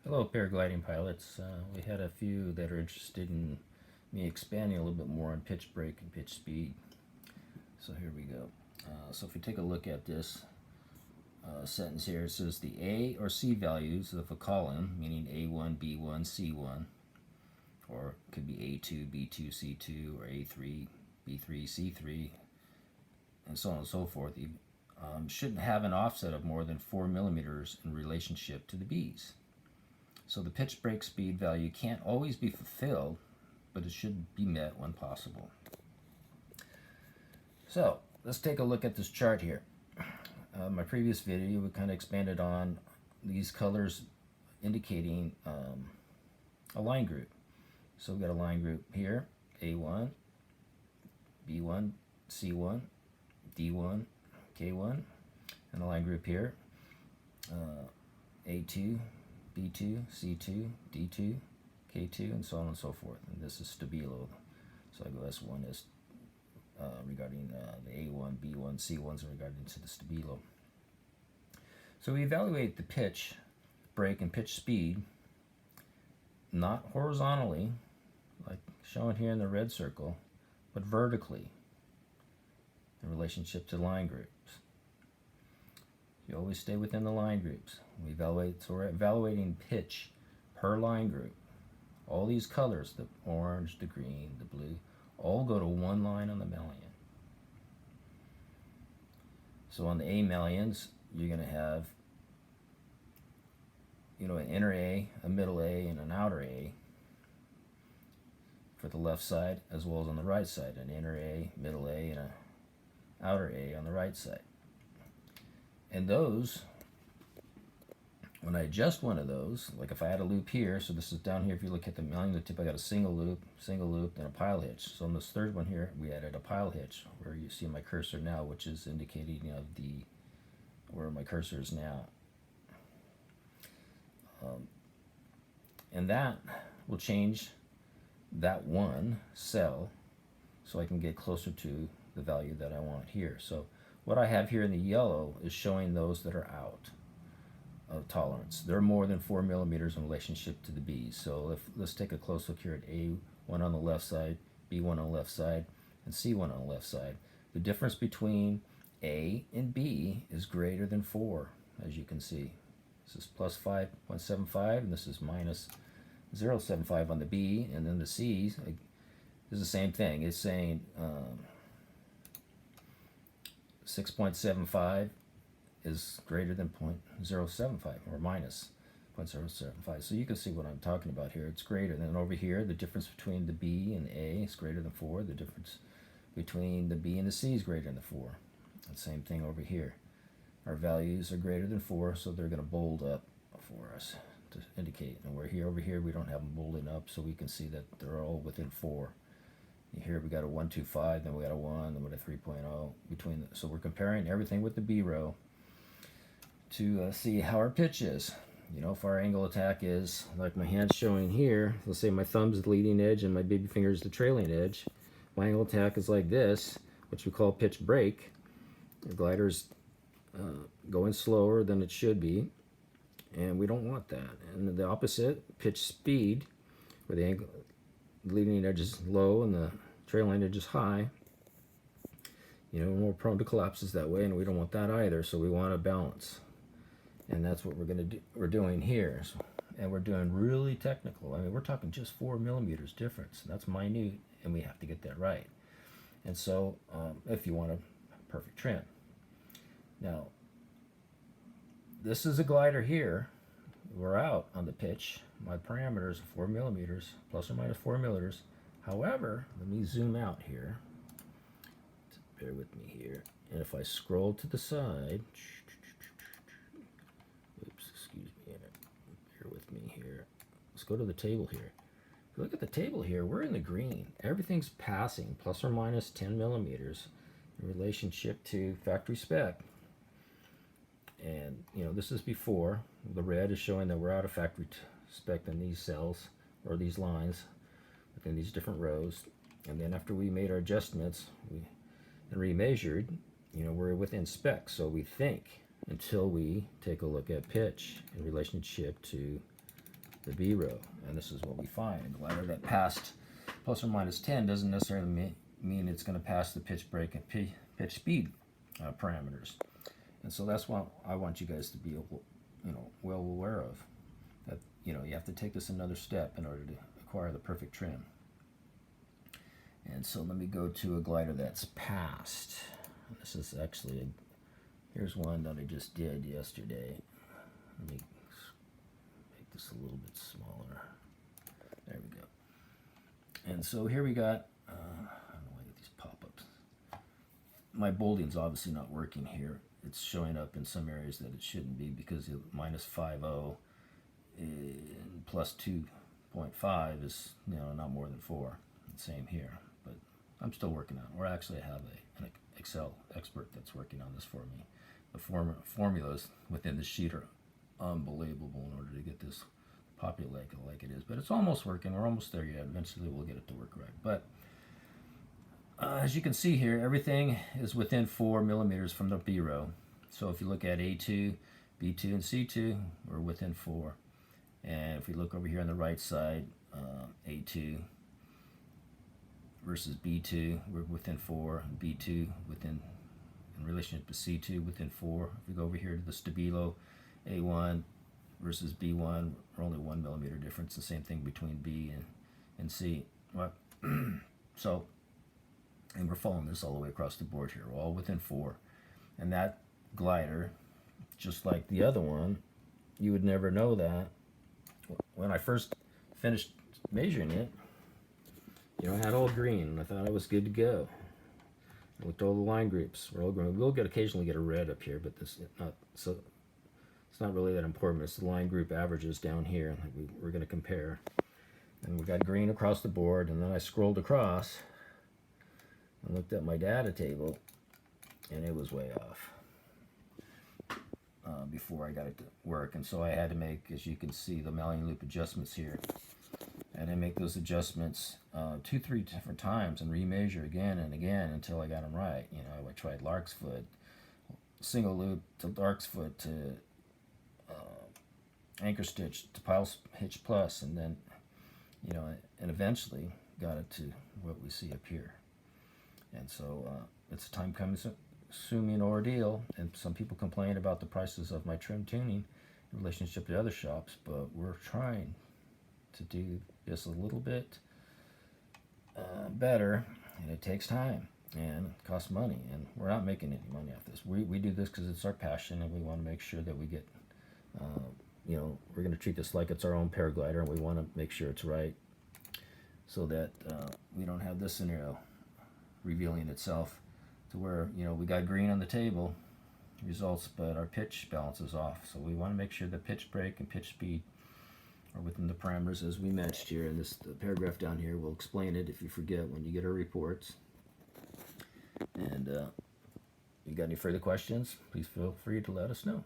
Hello, paragliding pilots. We had a few that are interested in me expanding a little bit more on pitch break and pitch speed. So here we go. So if we take a look at this sentence here, it says the A or C values of a column, meaning A1, B1, C1, or it could be A2, B2, C2, or A3, B3, C3, and so on and so forth, shouldn't have an offset of more than 4 millimeters in relationship to the B's. So the pitch break speed value can't always be fulfilled, but it should be met when possible. So let's take a look at this chart here. My previous video, we kind of expanded on these colors indicating a line group. So we've got a line group here, A1, B1, C1, D1, K1, and a line group here, A2, B2, C2, D2, K2, and so on and so forth. And this is stabilo. So I go S1 is regarding the A1, B1, C1s regarding to the stabilo. So we evaluate the pitch, break, and pitch speed not horizontally, like shown here in the red circle, but vertically in relationship to line groups. You always stay within the line groups. So we're evaluating pitch per line group. All these colors, the orange, the green, the blue, all go to one line on the mullion. So on the A mullions, you're going to have, an inner A, a middle A, and an outer A for the left side, as well as on the right side, an inner A, middle A, and an outer A on the right side. And those, when I adjust one of those, like if I add a loop here, so this is down here, if you look at the mullion tip, I got a single loop, and a pile hitch. So on this third one here, we added a pile hitch, where you see my cursor now, which is indicating where my cursor is now. And that will change that one cell so I can get closer to the value that I want here. So what I have here in the yellow is showing those that are out of tolerance. They're more than 4 millimeters in relationship to the B's. So let's take a close look here at A1 on the left side, B1 on the left side, and C1 on the left side. The difference between A and B is greater than 4, as you can see. This is plus 5.75, and this is minus 0.75 on the B, and then the C's is the same thing. It's saying 6.75 is greater than 0.075 or minus 0.075. So you can see what I'm talking about here. It's greater. And then over here, the difference between the B and the A is greater than 4. The difference between the B and the C is greater than 4. And same thing over here. Our values are greater than 4, so they're going to bold up for us to indicate. And we're here, over here, we don't have them bolding up, so we can see that they're all within 4. Here we got a 1.25, then we got a 1, then we got a 3.0 between. So we're comparing everything with the B row to see how our pitch is. If our angle attack is like my hand's showing here, let's say my thumb's the leading edge and my baby finger is the trailing edge. My angle attack is like this, which we call pitch break. The glider's going slower than it should be, and we don't want that. And the opposite, pitch speed, where the leading edge is low and the trailing edge is high. We're more prone to collapses that way, and we don't want that either. So we want a balance, and that's what we're doing here. And we're doing really technical. I mean, we're talking just 4 millimeters difference. That's minute, and we have to get that right. And so, if you want a perfect trim. Now, this is a glider here. We're out on the pitch. My parameters are 4 millimeters, plus or minus 4 millimeters. However, let me zoom out here. Bear with me here. And if I scroll to the side, oops, excuse me, bear with me here. Let's go to the table here. If you look at the table here, we're in the green. Everything's passing, plus or minus 10 millimeters in relationship to factory spec. And this is before. The red is showing that we're out of factory spec in these cells or these lines within these different rows. And then after we made our adjustments and remeasured, we're within spec. So we think until we take a look at pitch in relationship to the B row. And this is what we find. A glider that passed plus or minus 10 doesn't necessarily mean it's going to pass the pitch break and pitch speed parameters. And so that's what I want you guys to be, well aware of. That, you have to take this another step in order to acquire the perfect trim. And so let me go to a glider that's passed. This is actually, here's one that I just did yesterday. Let me make this a little bit smaller. There we go. And so here we got, I don't know why I get these pop-ups. My bolding's obviously not working here. It's showing up in some areas that it shouldn't be because the minus 5.0 and plus 2.5 is, not more than 4. Same here, but I'm still working on it. Or actually I have an Excel expert that's working on this for me. The formulas within the sheet are unbelievable in order to get this populate like it is. But it's almost working. We're almost there yet. Eventually we'll get it to work right. But as you can see here, everything is within 4 millimeters from the B row. So if you look at A2, B2, and C2, we're within 4. And if we look over here on the right side, A2 versus B2, we're within 4. B2 within, in relationship to C2, within 4. If we go over here to the Stabilo, A1 versus B1, we're only 1 millimeter difference. The same thing between B and C. Well, so, and we're following this all the way across the board here. We're all within 4. And that glider, just like the other one, you would never know that. When I first finished measuring it, I had all green, and I thought I was good to go. I looked at all the line groups. We're all green. We'll occasionally get a red up here, but this it's not really that important. It's the line group averages down here that we're going to compare. And we got green across the board, and then I scrolled across and looked at my data table, and it was way off before I got it to work. And so I had to make, as you can see, the Mallion loop adjustments here. And I make those adjustments 2-3 different times and remeasure again and again until I got them right. I tried Lark's foot, single loop to Lark's foot to anchor stitch to pile hitch plus, and then, and eventually got it to what we see up here. And so it's a time-consuming ordeal, and some people complain about the prices of my trim tuning in relationship to other shops, but we're trying to do this a little bit better, and it takes time and it costs money, and we're not making any money off this. We do this because it's our passion, and we want to make sure that we get, we're going to treat this like it's our own paraglider, and we want to make sure it's right so that we don't have this scenario revealing itself to where, we got green on the table results, but our pitch balance is off. So we want to make sure the pitch break and pitch speed are within the parameters as we matched here. And the paragraph down here will explain it if you forget when you get our reports. And you got any further questions, please feel free to let us know.